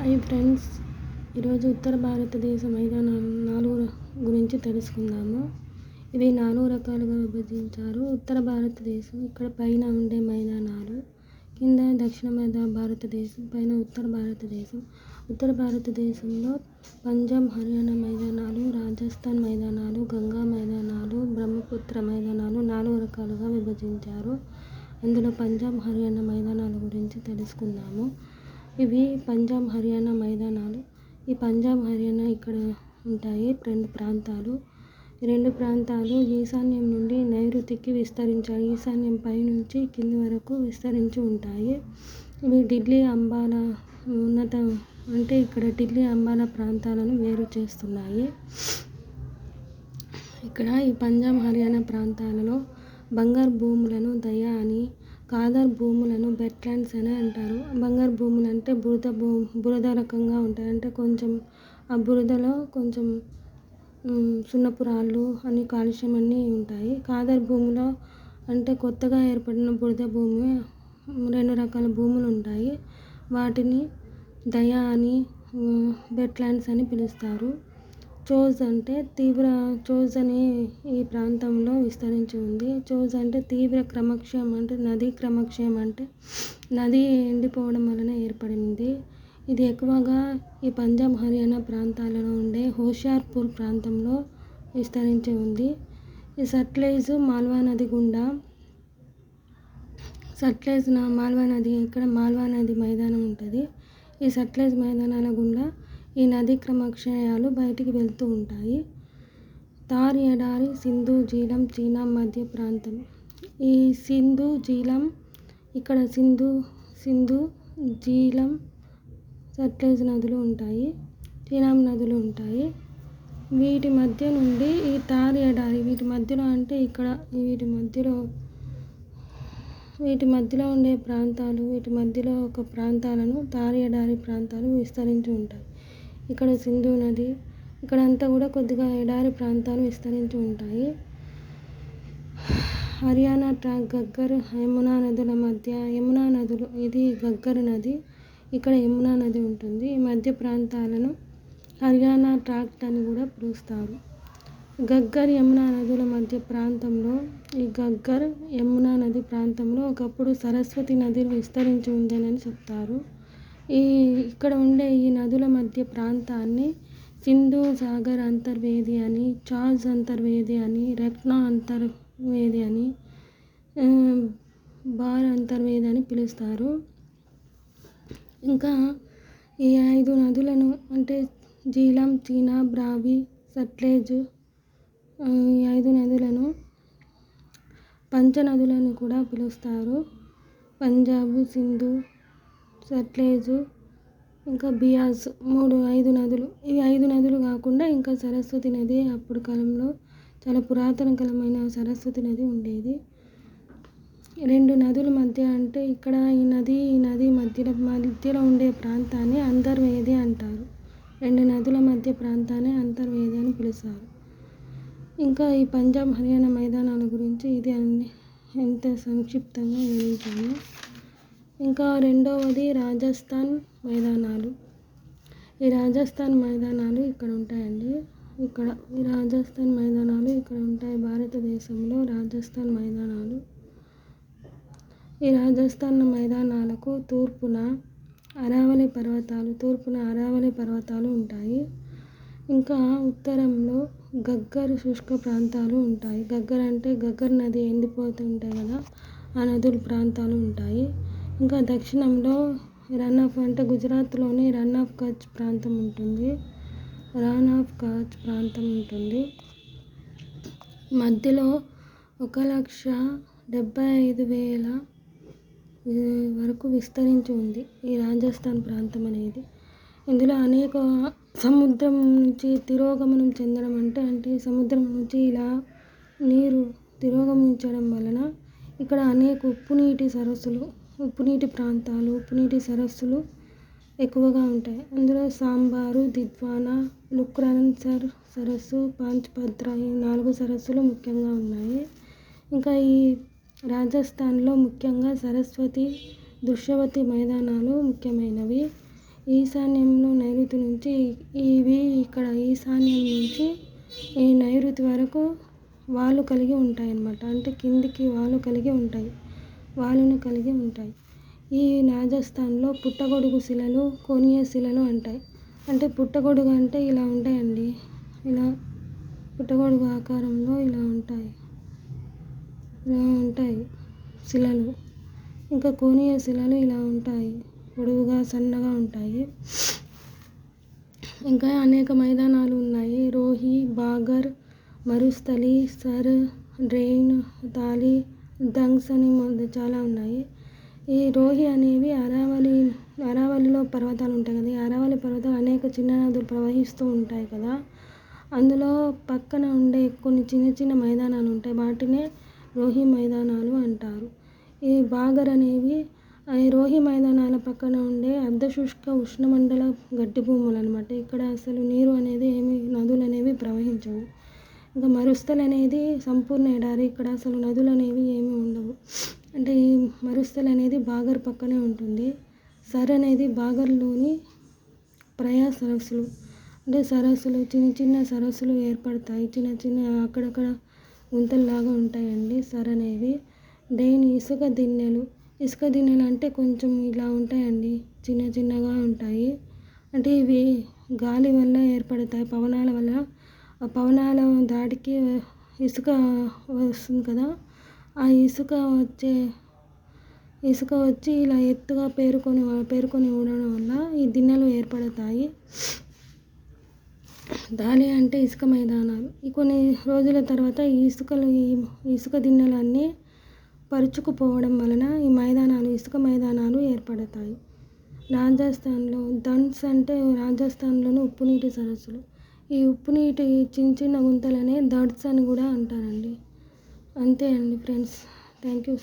Hi friends, ఈరోజు ఉత్తర భారతదేశ మైదానాలు 4 గురించి తెలుసుకుందాము. ఇవి 4 రకాలుగా విభజించారు. ఉత్తర భారతదేశం, ఇక్కడ పైన ఉండే మైదానాలు, కింద దక్షిణ భారతదేశం, పైన ఉత్తర భారతదేశం. ఉత్తర భారతదేశంలో పంజాబ్, హర్యానా మైదానాలు, రాజస్థాన్ మైదానాలు, గంగా మైదానాలు, బ్రహ్మపుత్ర మైదానాలు 4 రకాలుగా విభజించారు. అందులో పంజాబ్, హర్యానా మైదానాల గురించి తెలుసుకుందాము. ఇవి పంజాబ్, హర్యానా మైదానాలు. ఈ పంజాబ్, హర్యానా ఇక్కడ ఉంటాయి 2 ప్రాంతాలు. ఈ 2 ప్రాంతాలు ఈశాన్యం నుండి నైరుతికి విస్తరించాయి. ఈశాన్యం పైనుంచి కింది వరకు విస్తరించి ఉంటాయి. ఇవి ఢిల్లీ, అంబాలా ఇక్కడ ఢిల్లీ, అంబాలా ప్రాంతాలను వేరు చేస్తున్నాయి. ఇక్కడ ఈ పంజాబ్, హర్యానా ప్రాంతాలలో బంగారు భూములను దయా అని, ఖాదర్ భూములను వెట్లాండ్స్ అని అంటారు. బంగారు భూములు అంటే బురద రకంగా ఉంటాయి. అంటే కొంచెం ఆ బురదలో కొంచెం సున్నపు రాళ్ళు అని, కాలుష్యం అన్నీ ఉంటాయి. ఖాదర్ భూములో అంటే కొత్తగా ఏర్పడిన బురద భూమి. 2 రకాల భూములు ఉంటాయి. వాటిని దయా అని, వెట్లాండ్స్ అని పిలుస్తారు. చోజ్ అని ఈ ప్రాంతంలో విస్తరించి ఉంది. చోజ్ అంటే తీవ్ర క్రమక్షయం, అంటే నదీ క్రమక్షయం, అంటే నది ఎండిపోవడం వలన ఏర్పడింది. ఇది ఎక్కువగా ఈ పంజాబ్, హర్యానా ప్రాంతాలలో ఉండే హోషియార్పూర్ ప్రాంతంలో విస్తరించి ఉంది. ఈ సట్లెజ్, మాల్వా నది గుండా మాల్వా నది, ఇక్కడ మాల్వా నది మైదానం ఉంటుంది. ఈ సట్లెజ్ మైదానాల గుండా ఈ నదీ క్రమక్షయాలు బయటికి వెళ్తూ ఉంటాయి. థార్ ఎడారి, సింధు, జీలం, చీనా మధ్య ప్రాంతం. ఈ సింధు, జీలం, ఇక్కడ సింధు, జీలం, సట్లెజ్ నదులు ఉంటాయి, చీనాబ్ నదులు ఉంటాయి. వీటి మధ్య నుండి ఈ థార్ ఎడారి, వీటి మధ్యలో అంటే ఇక్కడ వీటి మధ్యలో ఉండే ప్రాంతాలు, వీటి మధ్యలో ఒక ప్రాంతాలను థార్ ఎడారి ప్రాంతాలు విస్తరించి ఉంటాయి. ఇక్కడ సింధు నది, ఇక్కడంతా కూడా కొద్దిగా ఎడారి ప్రాంతాలు విస్తరించి ఉంటాయి. హర్యానా ట్రాక్, గగ్గర్, యమునా నదుల మధ్య. యమునా నదులు, ఇది గగ్గర్ నది, ఇక్కడ యమునా నది ఉంటుంది. ఈ మధ్య ప్రాంతాలను హర్యానా ట్రాక్ట్ అని కూడా పిలుస్తారు. గగ్గర్, యమునా నదుల మధ్య ప్రాంతంలో, ఈ గగ్గర్, యమునా నది ప్రాంతంలో ఒకప్పుడు సరస్వతి నది విస్తరించి ఉందని చెప్తారు. ఇక్కడ ఉండే ఈ నదుల మధ్య ప్రాంతాన్ని సింధు సాగర్ అంతర్వేది అని, చాజ్ అంతర్వేది అని, రత్నా అంతర్వేది అని, బార్ అంతర్వేది అని పిలుస్తారు. ఇంకా ఈ 5 నదులను అంటే జీలం, చీనాబ్, రావి, సట్లెజ్, ఈ 5 నదులను పంచనదులను కూడా పిలుస్తారు. పంజాబ్, సింధు, సట్లెజ్, ఇంకా బియాస్, 5 నదులు. ఇవి 5 నదులు కాకుండా ఇంకా సరస్వతి నది, అప్పుడు కాలంలో చాలా పురాతన కాలమైన సరస్వతి నది ఉండేది. 2 నదుల మధ్య అంటే ఇక్కడ ఈ నది మధ్యలో ఉండే ప్రాంతాన్ని అంతర్వేది అంటారు. 2 నదుల మధ్య ప్రాంతాన్ని అంతర్వేది అని పిలుస్తారు. ఇంకా ఈ పంజాబ్, హర్యానా మైదానాల గురించి ఇది ఎంత సంక్షిప్తంగా వివరించాను. ఇంకా రెండవది రాజస్థాన్ మైదానాలు. ఈ రాజస్థాన్ మైదానాలు ఇక్కడ ఉంటాయండి. ఈ రాజస్థాన్ మైదానాలు ఇక్కడ ఉంటాయి. భారతదేశంలో రాజస్థాన్ మైదానాలు. ఈ రాజస్థాన్ మైదానాలకు తూర్పున అరావళి పర్వతాలు ఉంటాయి. ఇంకా ఉత్తరంలో గగ్గర్ శుష్క ప్రాంతాలు ఉంటాయి. గగ్గర్ అంటే గగ్గర్ నది ఎండిపోతుంటాయి కదా, ఆ నదుల ప్రాంతాలు ఉంటాయి. ఇంకా దక్షిణంలో రన్ ఆఫ్, అంటే గుజరాత్లోని రన్ ఆఫ్ కచ్ ప్రాంతం ఉంటుంది. మధ్యలో 1,75,000 వరకు విస్తరించి ఉంది ఈ రాజస్థాన్ ప్రాంతం అనేది. ఇందులో అనేక సముద్రం నుంచి తిరోగమనం చెందడం, అంటే సముద్రం నుంచి ఇలా నీరు తిరోగమించడం వలన ఇక్కడ అనేక ఉప్పునీటి ప్రాంతాలు, ఉప్పునీటి సరస్సులు ఎక్కువగా ఉంటాయి. అందులో సాంబారు, దిద్వానా, లుక్రాన్ సరస్సు, పాంచ్పత్ర, ఈ 4 సరస్సులు ముఖ్యంగా ఉన్నాయి. ఇంకా ఈ రాజస్థాన్లో ముఖ్యంగా సరస్వతి, దృశ్యవతి మైదానాలు ముఖ్యమైనవి. ఈశాన్యంలో నైరుతి నుంచి ఇవి ఇక్కడ ఈశాన్యం నుంచి ఈ నైరుతి వరకు వాలు కలిగి ఉంటాయి అన్నమాట. అంటే కిందికి వాలును కలిగి ఉంటాయి. ఈ రాజస్థాన్లో పుట్టగొడుగు శిలలు, కోణీయ శిలలు అంటాయి. అంటే పుట్టగొడుగు అంటే ఇలా ఉంటాయండి. ఇలా పుట్టగొడుగు ఆకారంలో ఇలా ఉంటాయి శిలలు. ఇంకా కోణీయ శిలలు ఇలా ఉంటాయి, పొడవుగా సన్నగా ఉంటాయి. ఇంకా అనేక మైదానాలు ఉన్నాయి. రోహి, బాగర్, మరుస్థలి, సర్, డ్రెయిన్, తాలి, దంగ్స్ అని చాలా ఉన్నాయి. ఈ రోహి అనేవి అరావలిలో పర్వతాలు ఉంటాయి కదా. ఈ అరావలి పర్వతాలు అనేక చిన్న నదులు ప్రవహిస్తూ ఉంటాయి కదా. అందులో పక్కన ఉండే కొన్ని చిన్న చిన్న మైదానాలు ఉంటాయి. వాటినే రోహి మైదానాలు అంటారు. ఈ బాగర్ అనేవి ఈ రోహి మైదానాల పక్కన ఉండే అర్ధశుష్క ఉష్ణమండల గడ్డి భూములు అన్నమాట. ఇక్కడ అసలు నీరు అనేది నదులు అనేవి ప్రవహించవు. ఇంకా మరుస్థలి అనేది సంపూర్ణ ఎడారి. ఇక్కడ అసలు నదులు అనేవి ఏమీ ఉండవు. అంటే ఈ మరుస్థలి అనేది బాగర్ పక్కనే ఉంటుంది. సర్ అనేది బాగర్లోని ప్రయా సరస్సులు. అంటే సరస్సులు, చిన్న చిన్న సరస్సులు ఏర్పడతాయి. చిన్న చిన్న అక్కడక్కడ గుంతల్లాగా ఉంటాయండి సర్ అనేవి. డెయిన్ ఇసుక దిన్నెలు అంటే కొంచెం ఇలా ఉంటాయండి, చిన్న చిన్నగా ఉంటాయి. అంటే ఇవి గాలి వల్ల ఏర్పడతాయి, పవనాల వల్ల. ఆ పవనాల దాడికి ఇసుక వస్తుంది కదా. ఆ ఇసుక వచ్చి ఇలా ఎత్తుగా పేరుకొని ఉండడం వల్ల ఈ దిన్నెలు ఏర్పడతాయి. దాలి అంటే ఇసుక మైదానాలు. కొన్ని రోజుల తర్వాత ఈ ఇసుక దిన్నెలన్నీ పరుచుకుపోవడం వలన ఈ ఇసుక మైదానాలు ఏర్పడతాయి. రాజస్థాన్లో దండ్స్ అంటే రాజస్థాన్లోని ఉప్పునీటి సరస్సులు. ఈ ఉప్పునీటి చిన్న చిన్న గుంతలనే దడ్స్ అని కూడా అంటారండి. అంతే అండి ఫ్రెండ్స్. Thank you.